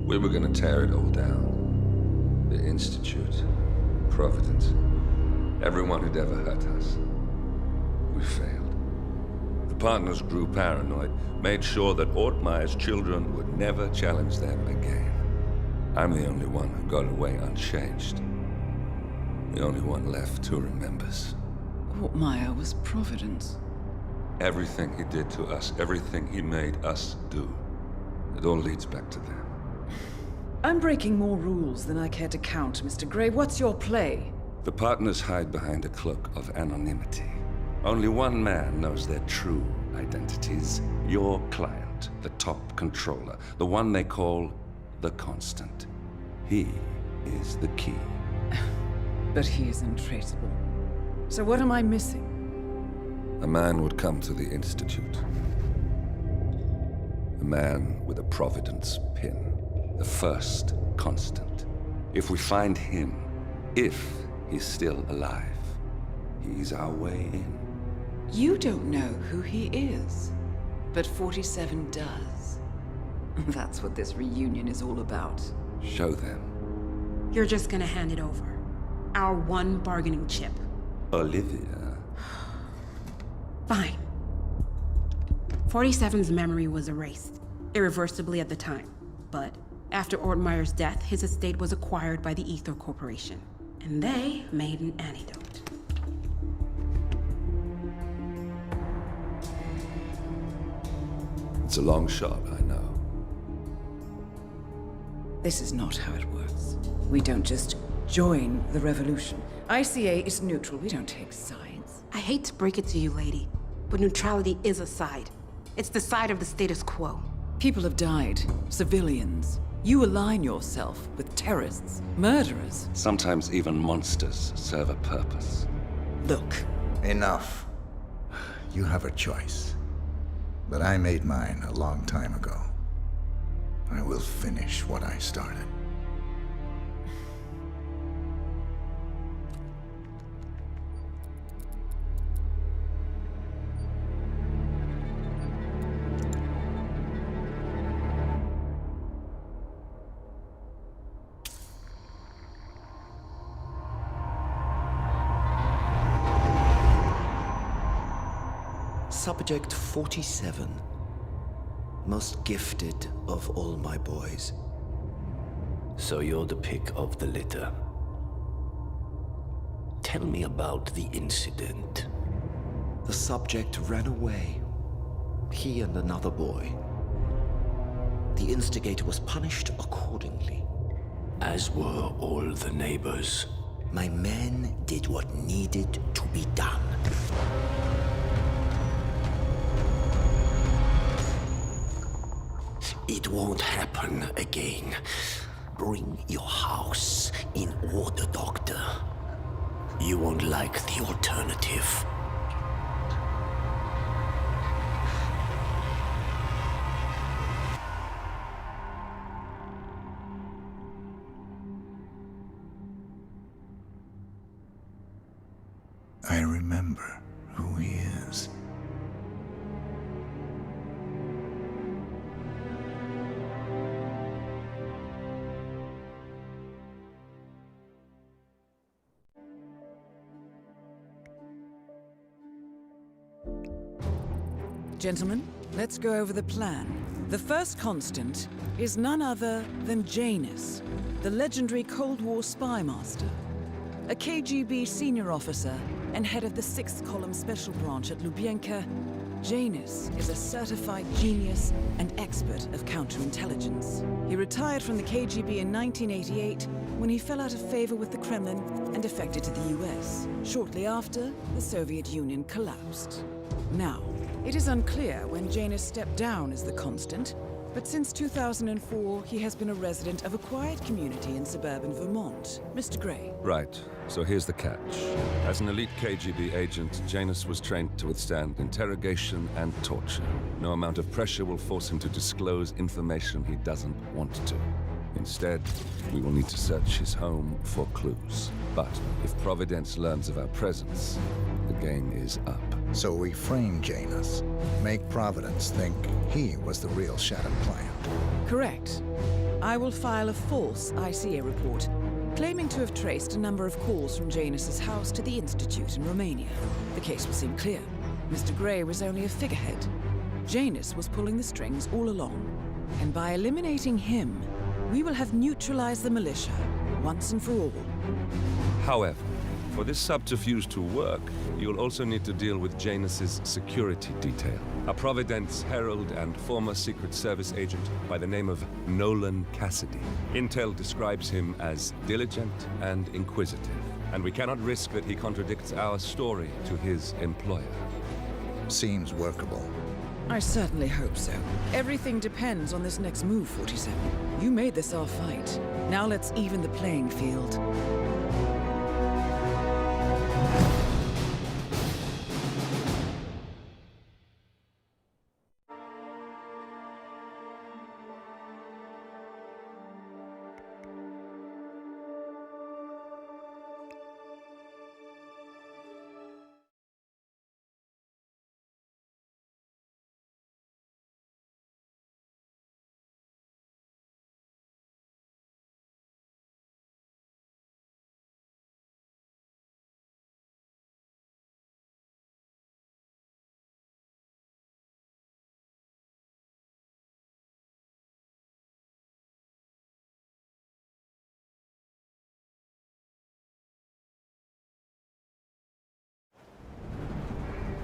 We were gonna tear it all down. The Institute, Providence, everyone who'd ever hurt us. We failed. The partners grew paranoid, made sure that Ortmeyer's children would never challenge them again. I'm the only one who got away unchanged. The only one left who remembers. Ortmeyer was Providence. Everything he did to us, everything he made us do, it all leads back to them. I'm breaking more rules than I care to count, Mr. Gray. What's your play? The partners hide behind a cloak of anonymity. Only one man knows their true identities. Your client, the top controller, the one they call the Constant. He is the key. But he is untraceable. So what am I missing? A man would come to the Institute. A man with a Providence pin. The first Constant. If we find him, if he's still alive, he's our way in. You don't know who he is, but 47 does. That's what this reunion is all about. Show them. You're just gonna hand it over. Our one bargaining chip. Olivia. Fine. 47's memory was erased, irreversibly at the time. But after Ortmeyer's death, his estate was acquired by the Ether Corporation. And they made an antidote. It's a long shot, I know. This is not how it works. We don't just join the revolution. ICA is neutral. We don't take sides. I hate to break it to you, lady, but neutrality is a side. It's the side of the status quo. People have died. Civilians. You align yourself with terrorists, murderers. Sometimes even monsters serve a purpose. Look. Enough. You have a choice. But I made mine a long time ago. I will finish what I started. Subject 47. Most gifted of all my boys. So you're the pick of the litter. Tell me about the incident. The subject ran away. He and another boy. The instigator was punished accordingly. As were all the neighbors. My men did what needed to be done. It won't happen again. Bring your house in order, Doctor. You won't like the alternative. I remember who he is. Gentlemen, let's go over the plan. The first Constant is none other than Janus, the legendary Cold War spy master. A KGB senior officer and head of the 6th Column Special Branch at Lubyanka, Janus is a certified genius and expert of counterintelligence. He retired from the KGB in 1988 when he fell out of favor with the Kremlin and defected to the US. Shortly after, the Soviet Union collapsed. Now, it is unclear when Janus stepped down as the Constant, but since 2004, he has been a resident of a quiet community in suburban Vermont. Mr. Gray. Right, so here's the catch. As an elite KGB agent, Janus was trained to withstand interrogation and torture. No amount of pressure will force him to disclose information he doesn't want to. Instead, we will need to search his home for clues. But if Providence learns of our presence, the game is up. So we frame Janus, make Providence think he was the real Shadow client. Correct. I will file a false ICA report, claiming to have traced a number of calls from Janus's house to the Institute in Romania. The case will seem clear. Mr. Gray was only a figurehead. Janus was pulling the strings all along. And by eliminating him, we will have neutralized the militia, once and for all. However, for this subterfuge to work, you'll also need to deal with Janus's security detail. A Providence herald and former Secret Service agent by the name of Nolan Cassidy. Intel describes him as diligent and inquisitive, and we cannot risk that he contradicts our story to his employer. Seems workable. I certainly hope so. Everything depends on this next move, 47. You made this our fight. Now let's even the playing field.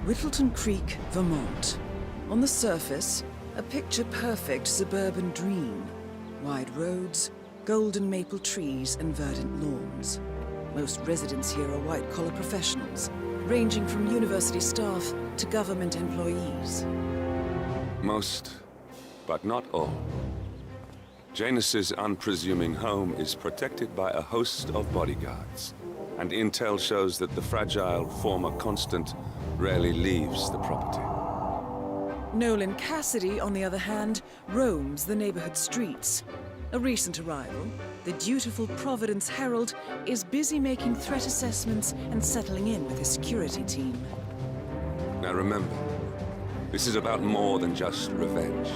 Whittleton Creek, Vermont. On the surface, a picture-perfect suburban dream. Wide roads, golden maple trees, and verdant lawns. Most residents here are white-collar professionals, ranging from university staff to government employees. Most, but not all. Janus's unpresuming home is protected by a host of bodyguards, and intel shows that the fragile former Constant rarely leaves the property. Nolan Cassidy, on the other hand, roams the neighborhood streets. A recent arrival, the dutiful Providence Herald is busy making threat assessments and settling in with his security team. Now remember, this is about more than just revenge.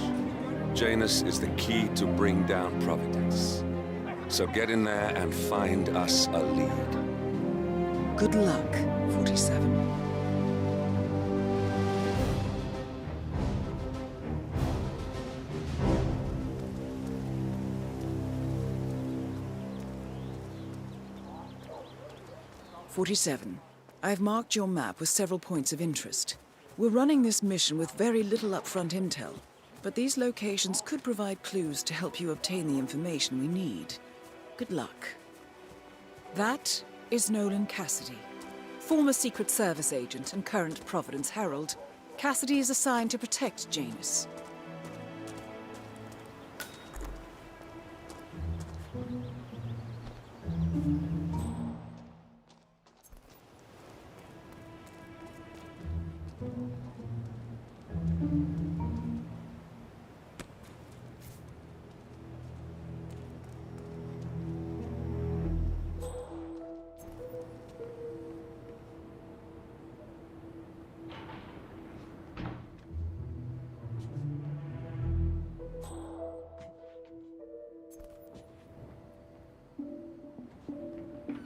Janus is the key to bring down Providence. So get in there and find us a lead. Good luck, 47. I've marked your map with several points of interest. We're running this mission with very little upfront intel, but these locations could provide clues to help you obtain the information we need. Good luck. That is Nolan Cassidy, former Secret Service agent and current Providence Herald. Cassidy is assigned to protect Janus.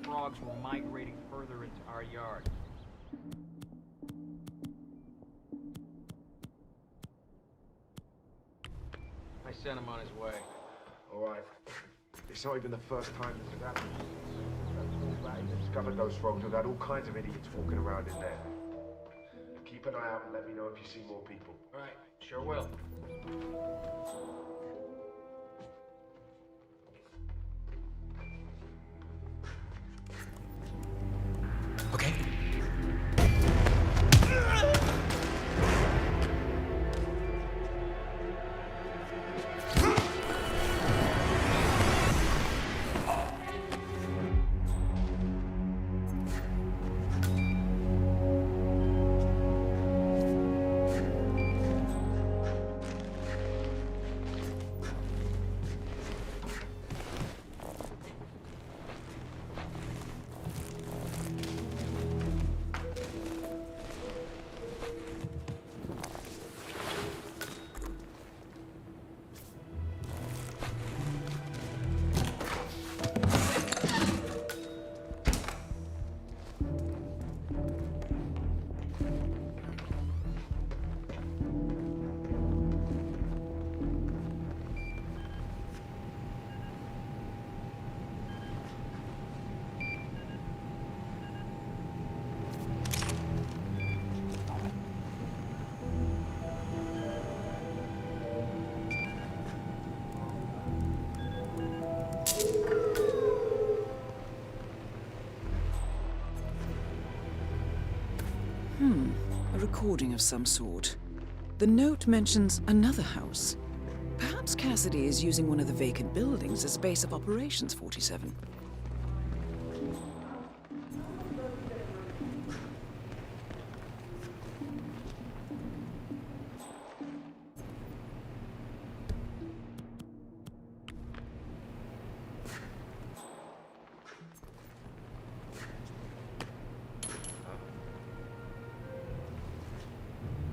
Frogs were migrating further into our yard. I sent him on his way. All right. It's not even the first time this has happened. They discovered those frogs. We've had all kinds of idiots walking around in there. Keep an eye out and let me know if you see more people. All right, sure will. Okay. recording of some sort. The note mentions another house. Perhaps Cassidy is using one of the vacant buildings as a base of operations, 47.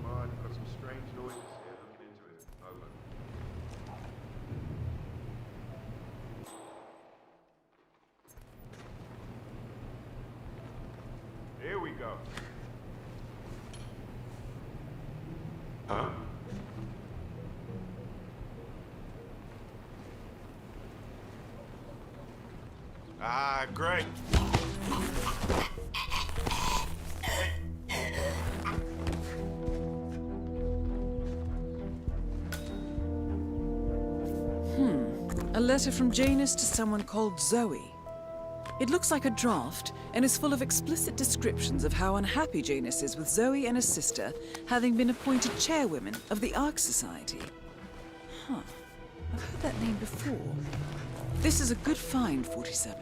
Come on, got some strange noises here. Looking into it. Over. Here we go. Huh? Ah, great. A letter from Janus to someone called Zoe. It looks like a draft and is full of explicit descriptions of how unhappy Janus is with Zoe and his sister having been appointed chairwomen of the Ark Society. Huh. I've heard that name before. This is a good find, 47.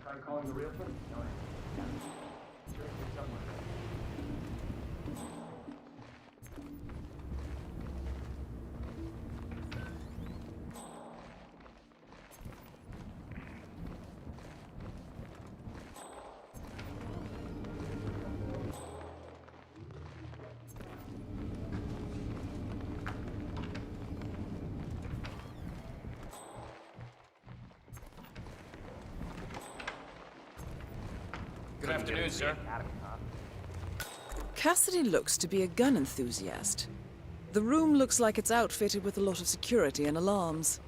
Try calling the realtor? No answer. Sure, it's somewhere. Good afternoon, sir. Cassidy looks to be a gun enthusiast. The room looks like it's outfitted with a lot of security and alarms.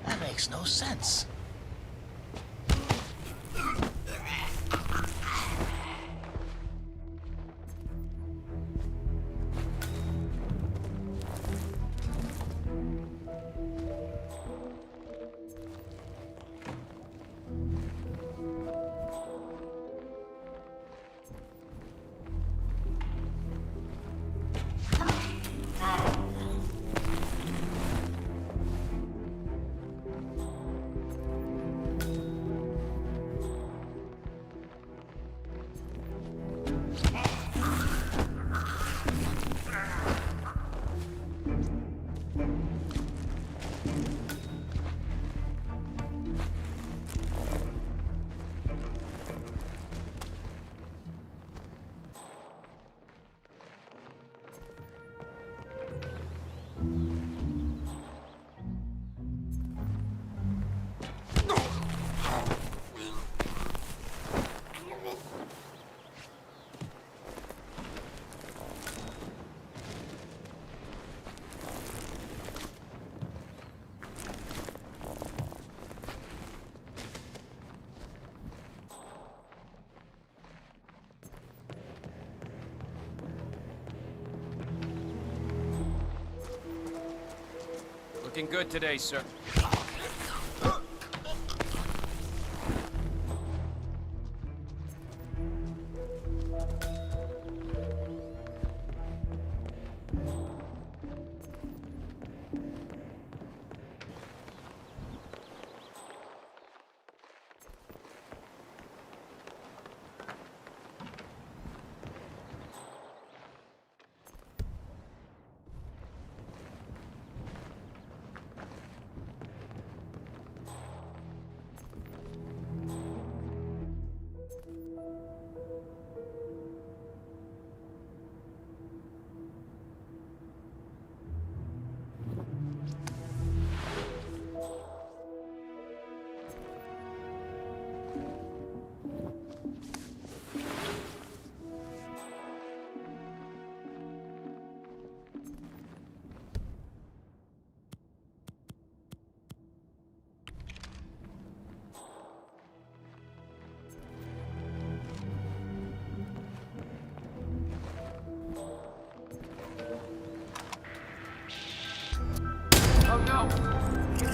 That makes no sense. looking good today, sir.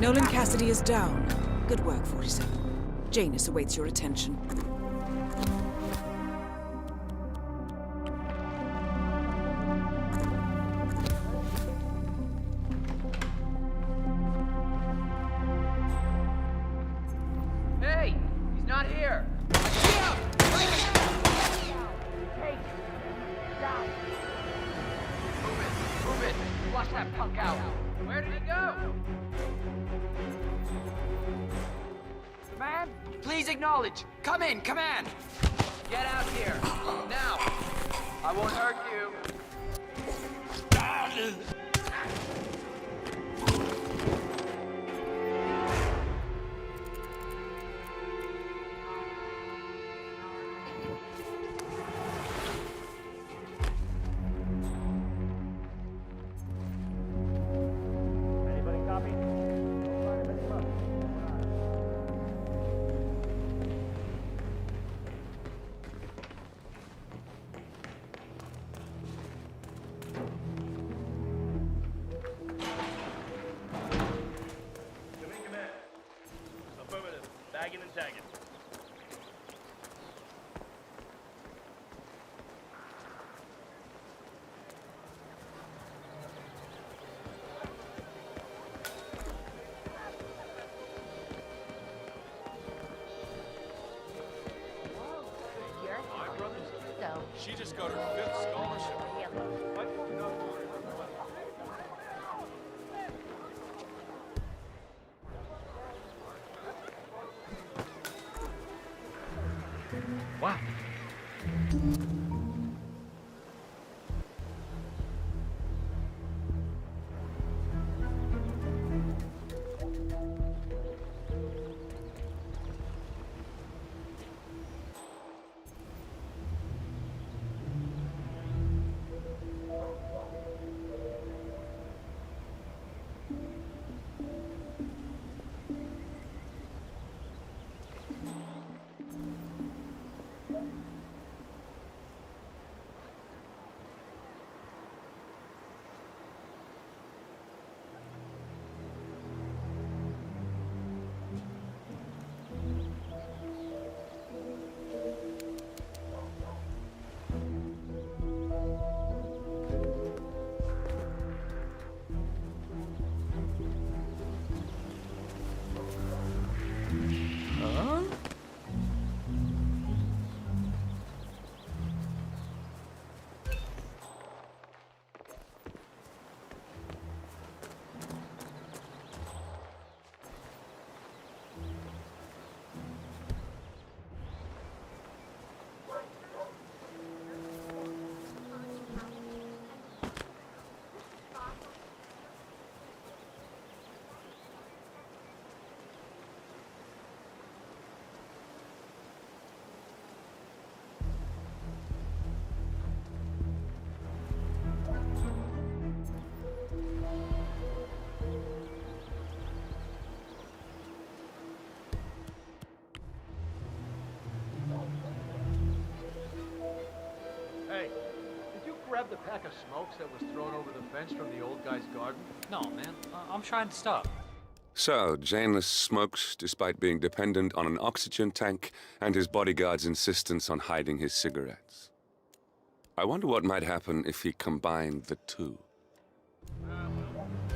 Nolan Cassidy is down. Good work, 47. Janus awaits your attention. Hey! He's not here! Move it! Flush that punk out! Where did he go? Command? Please acknowledge! Come in, command! Get out here! Now! I won't hurt you! Anybody copy? Affirmative. Bagging and tagging. She just got her 5th scholarship. Wow. grab the pack of smokes that was thrown over the fence from the old guy's garden? No, man. I'm trying to stop. So, Janus smokes despite being dependent on an oxygen tank and his bodyguard's insistence on hiding his cigarettes. I wonder what might happen if he combined the two.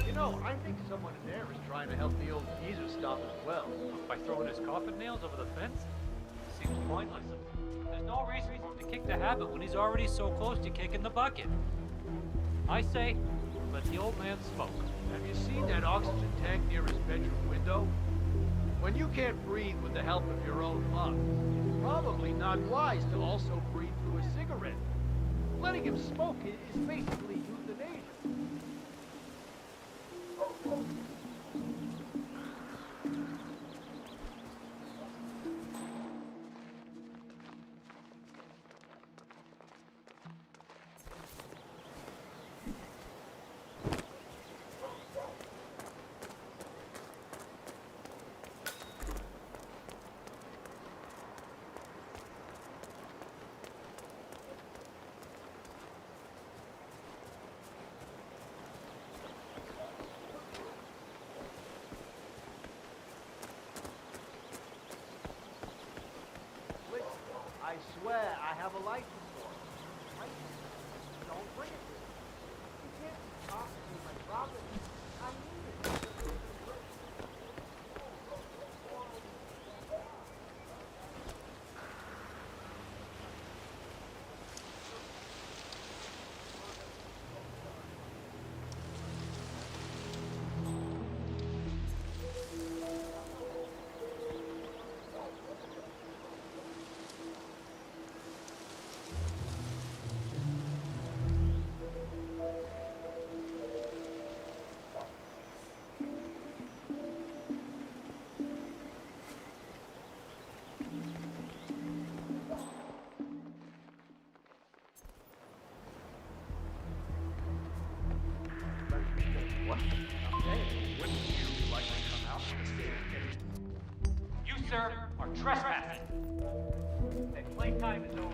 You know, I think someone in there is trying to help the old geezer stop as well. By throwing his coffin nails over the fence? Seems pointless. There's no reason for him to kick the habit when he's already so close to kicking the bucket. I say, let the old man smoke. Have you seen that oxygen tank near his bedroom window? When you can't breathe with the help of your own lungs, it's probably not wise to also breathe through a cigarette. Letting him smoke is basically euthanasia. I swear I have a license for it. Don't bring it to me. You can't be talking to my property. I need it. You, sir, are trespassing. And playtime is over.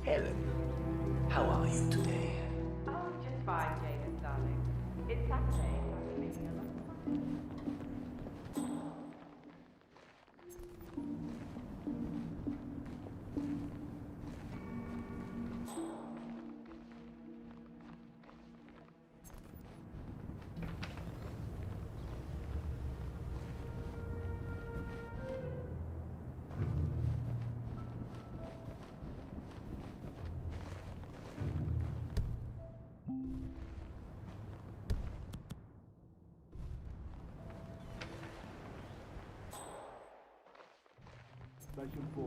Helen, how are you today? Oh, just fine, Jaden, darling. It's Saturday, so we're making a lot of fun. Station 4.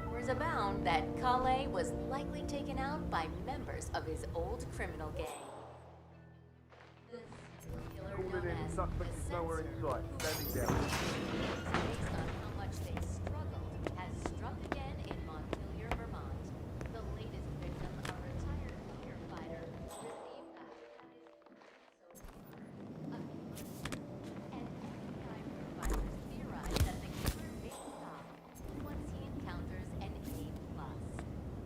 Rumors abound that Kale was likely taken out by members of his old criminal gang. This killer known as the nowhere in sight. Standing down. based on how much they struggled, has struck again in Montpelier, Vermont. The latest victim, a retired firefighter, received a and FBI providers theorize that the killer may stop once he encounters an A+.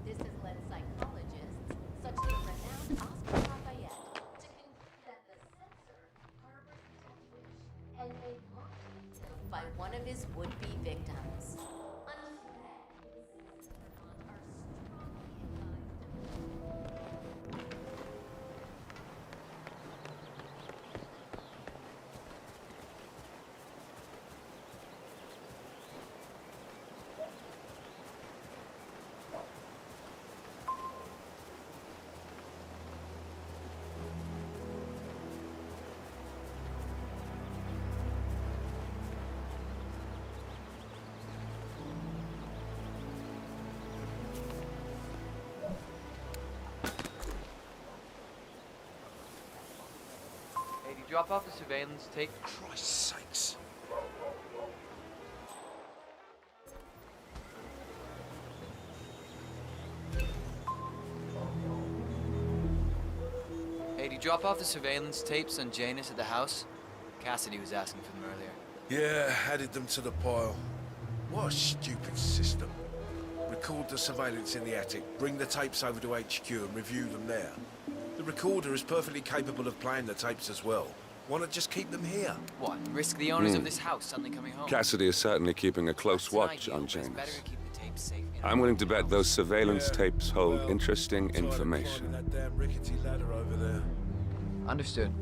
This has led psychologists, such as the renowned Oscar Lafayette, to conclude that the censor harbors a death wish and may want to be killed by one of his would-be victims. Until then, citizens of Vermont are strongly advised to drop off the surveillance tape? Christ's sakes. Hey, did you drop off the surveillance tapes on Janus at the house? Cassidy was asking for them earlier. Yeah, added them to the pile. What a stupid system. Record the surveillance in the attic, bring the tapes over to HQ and review them there. The recorder is perfectly capable of playing the tapes as well. Why not just keep them here? What, risk the owners of this house suddenly coming home? Cassidy is certainly keeping a close That's an watch idea, on but it's better Janus. to keep the tapes safe in I'm willing to bet those house. surveillance tapes hold Well, interesting tired of climbing information. that damn rickety ladder over there. Understood.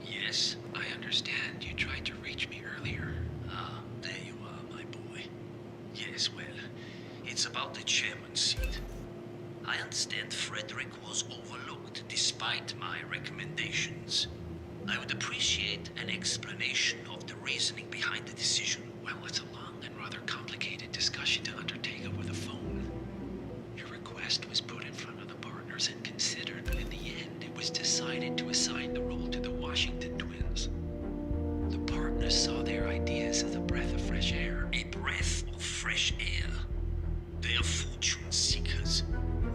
Yes, I understand. You tried to reach me earlier. Ah, there you are, my boy. Yes, well, it's about the chairman's seat. I understand Frederick was overlooked despite my recommendations. I would appreciate an explanation of the reasoning behind the decision. Well, it's a long and rather complicated discussion to undertake over the phone. Your request was put in front of the partners and considered, but in the end, it was decided to assign the role to the Washington twins. The partners saw their ideas as a breath of fresh air. A breath of fresh air. They are fortune seekers,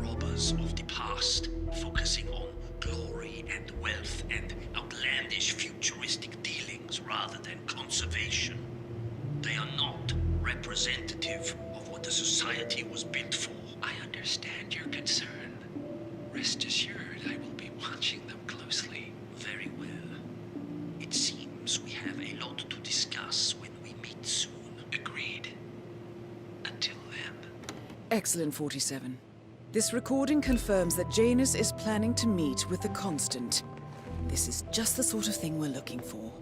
robbers of the past, focusing on glory and wealth and outlandish futuristic dealings rather than conservation. They are not representative of what the society was built for. I understand your concern. Rest assured, I will be watching them closely. Very well. It seems we have a lot to discuss when we meet soon. Agreed. Until then. Excellent, 47. This recording confirms that Janus is planning to meet with the Constant. This is just the sort of thing we're looking for.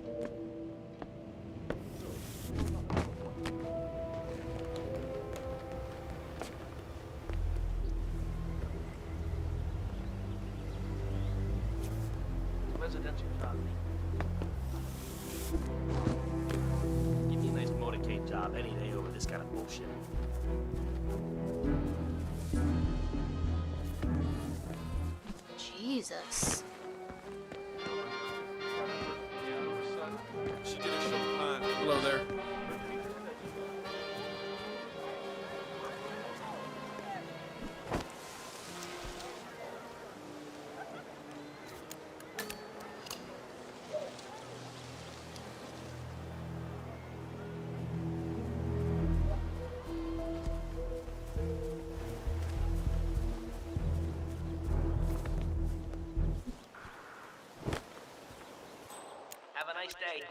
Residential job. Give me a nice motorcade job any day over this kind of bullshit. Jesus. She did a short plan. Hello there. Have a nice day.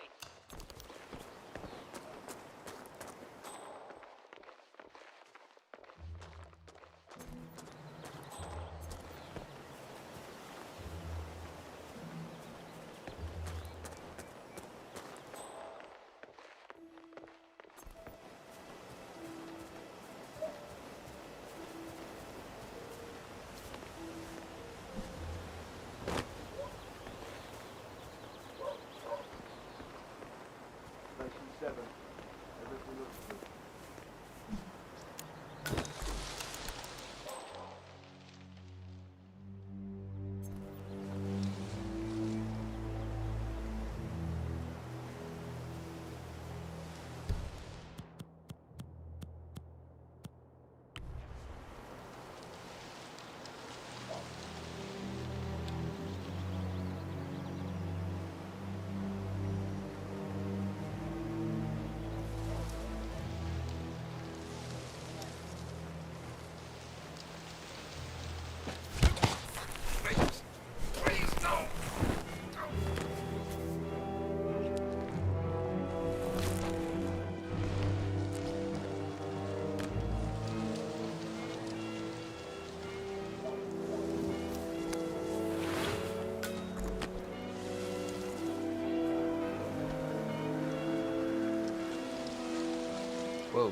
Whoa.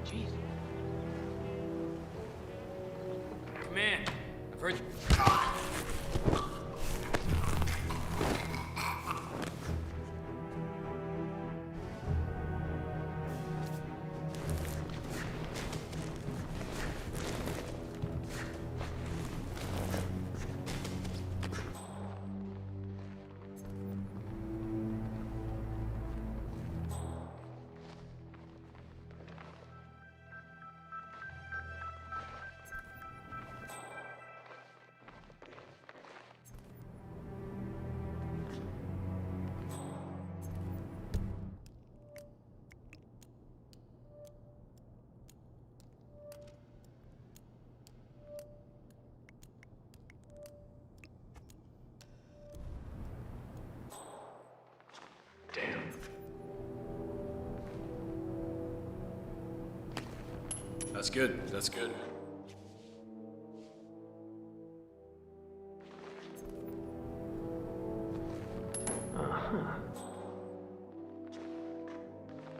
Jeez. Man, I've heard. Damn. That's good. That's good.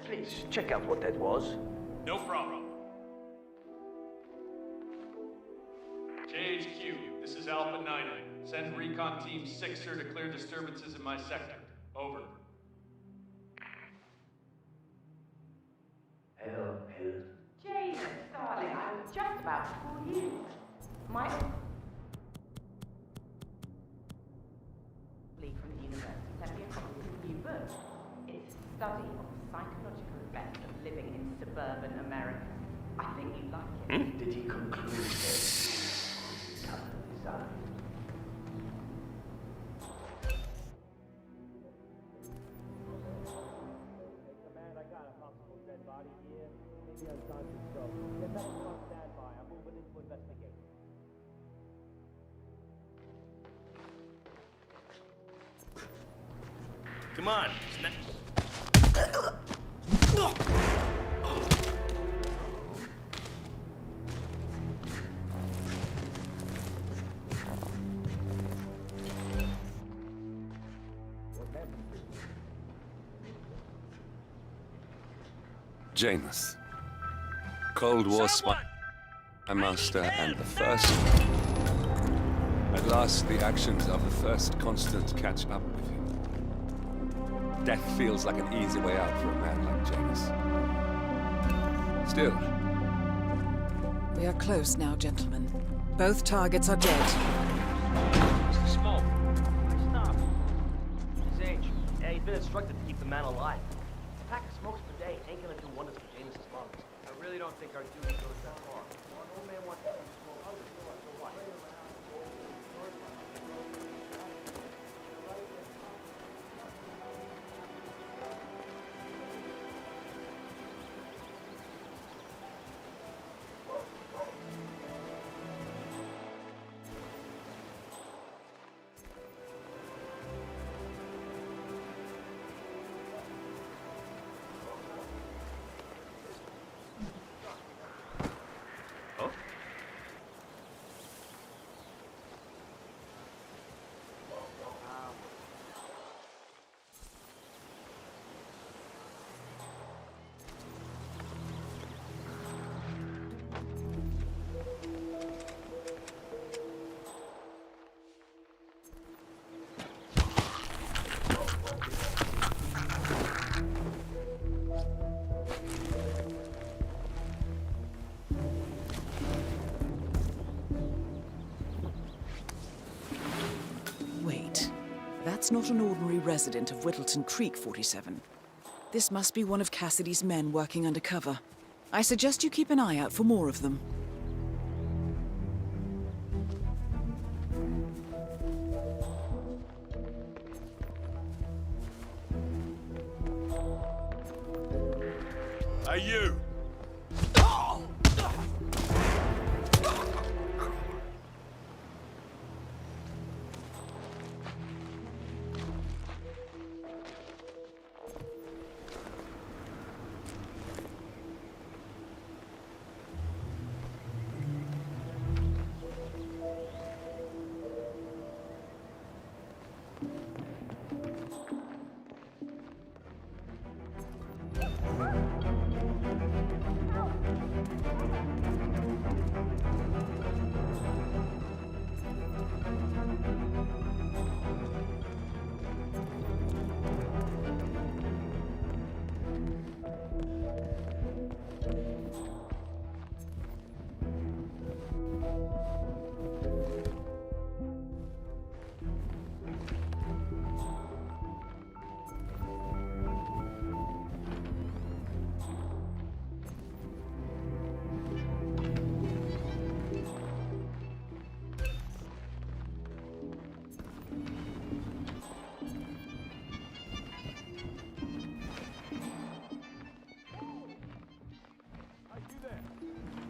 Please, check out what that was. No problem. JHQ, this is Alpha 9. Send Recon Team 6er to clear disturbances in my sector. Over. Hello. James, darling, I was just about to call you. My... Lee from the university sent me a copy of his new book. It's a study of the psychological effects of living in suburban America. I think you'd like it. Did he conclude this? Cut this out. Command, I got a possible dead body here. Maybe unconscious, so get that on standby. I'm moving in to investigate. Come on. Janus. Cold War spy master and the first. At last, the actions of the first constant catch up with him. Death feels like an easy way out for a man like Janus. Still. We are close now, gentlemen. Both targets are dead. Mr. Smoke. Stop. His age. Yeah, he's been instructed to keep the man alive. A pack of smokes per day ain't gonna do wonders for Janus's lungs. I really don't think our duty goes that far. One old man wants to smoke others, so what? Wait. That's not an ordinary resident of Whittleton Creek, 47. This must be one of Cassidy's men working undercover. I suggest you keep an eye out for more of them. Hey, you!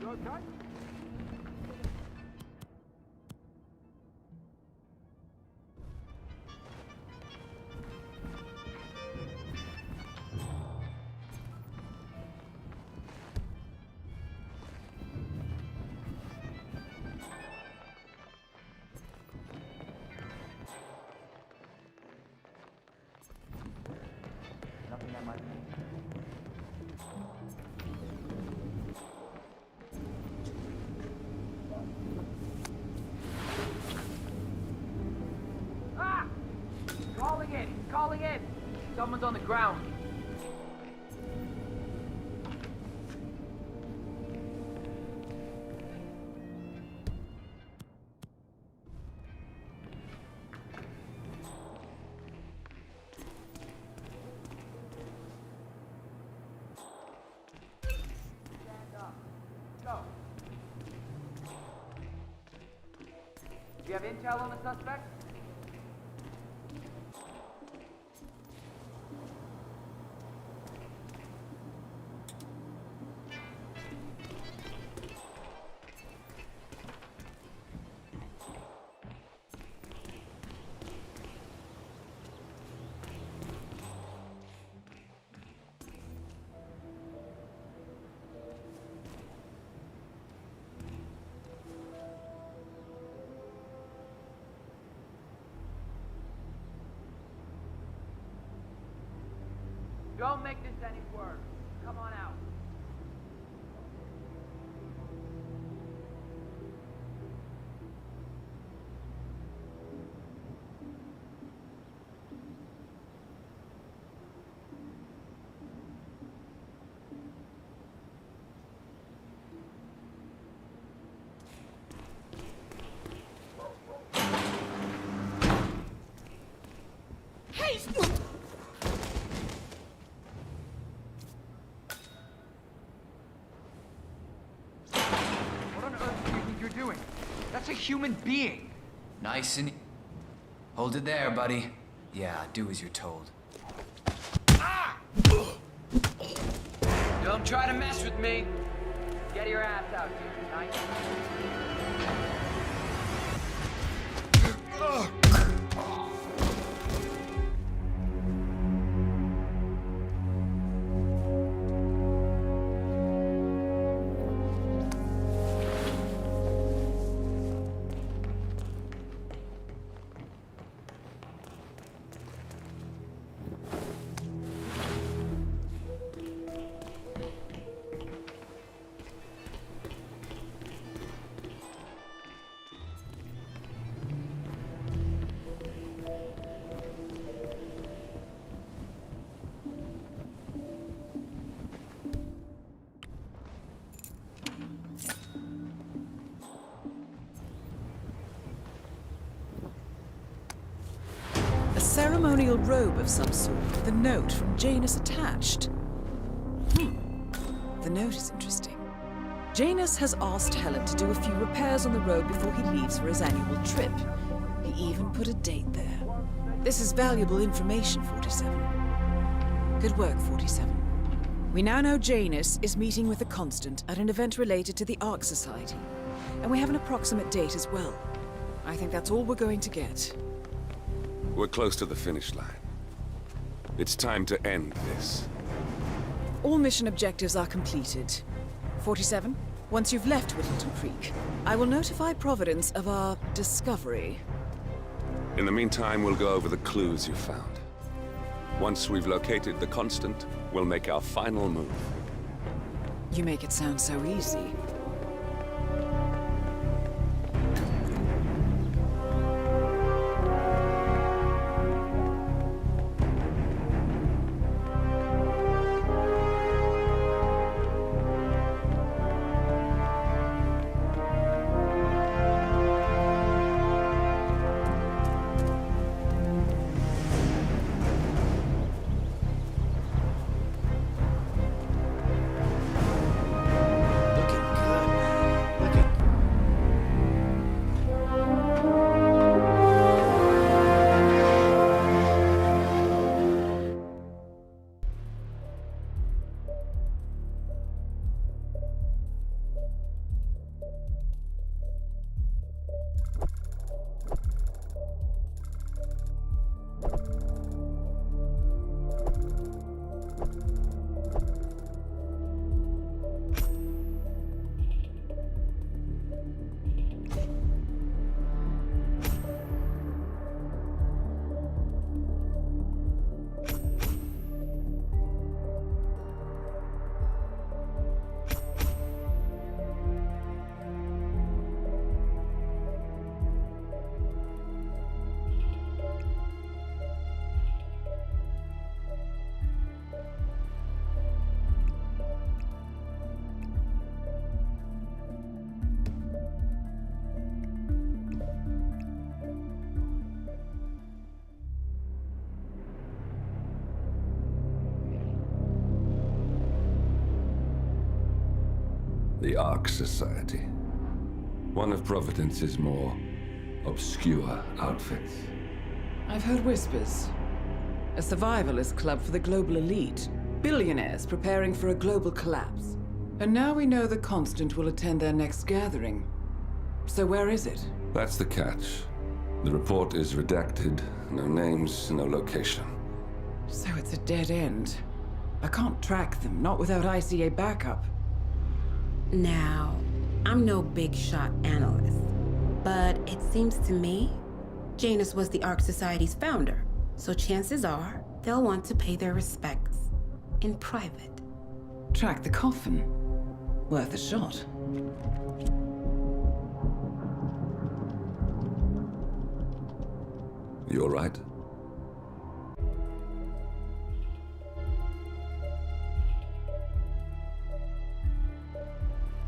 Okay? Nothing that might... Ah! Calling in! Calling in! Someone's on the ground. Go. Do you have intel on the suspect? Don't make this any worse. Come on out. What on earth do you think you're doing? That's a human being. Nice and... Hold it there, buddy. Yeah, do as you're told. Don't try to mess with me. Get your ass out here tonight. ceremonial robe of some sort with a note from Janus attached. The note is interesting. Janus has asked Helen to do a few repairs on the robe before he leaves for his annual trip. He even put a date there. This is valuable information, 47. Good work, 47. We now know Janus is meeting with the Constant at an event related to the Ark Society. And we have an approximate date as well. I think that's all we're going to get. We're close to the finish line. It's time to end this. All mission objectives are completed. 47, once you've left Whittleton Creek, I will notify Providence of our discovery. In the meantime, we'll go over the clues you found. Once we've located the Constant, we'll make our final move. You make it sound so easy. The Ark Society. One of Providence's more obscure outfits. I've heard whispers. A survivalist club for the global elite. Billionaires preparing for a global collapse. And now we know the Constant will attend their next gathering. So where is it? That's the catch. The report is redacted. No names, no location. So it's a dead end. I can't track them, not without ICA backup. Now, I'm no big shot analyst, but it seems to me Janus was the Ark Society's founder, so chances are they'll want to pay their respects in private. Track the coffin. Worth a shot. You all right?